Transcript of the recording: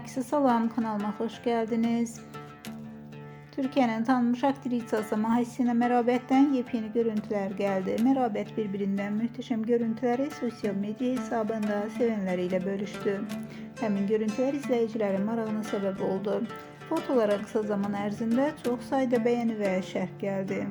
Herkese salam, kanalıma hoş geldiniz. Türkiye'nin tanınmış aktrisası Mahsine Merabet'ten yepyeni görüntüler geldi. Merabet birbirinden muhteşem görüntüleri sosyal medya hesabında sevenleriyle bölüştü. Həmin görüntüler izleyicilerin marağına sebep oldu. Fotolara kısa zaman ərzində çox sayda beğeni ve şərh geldi.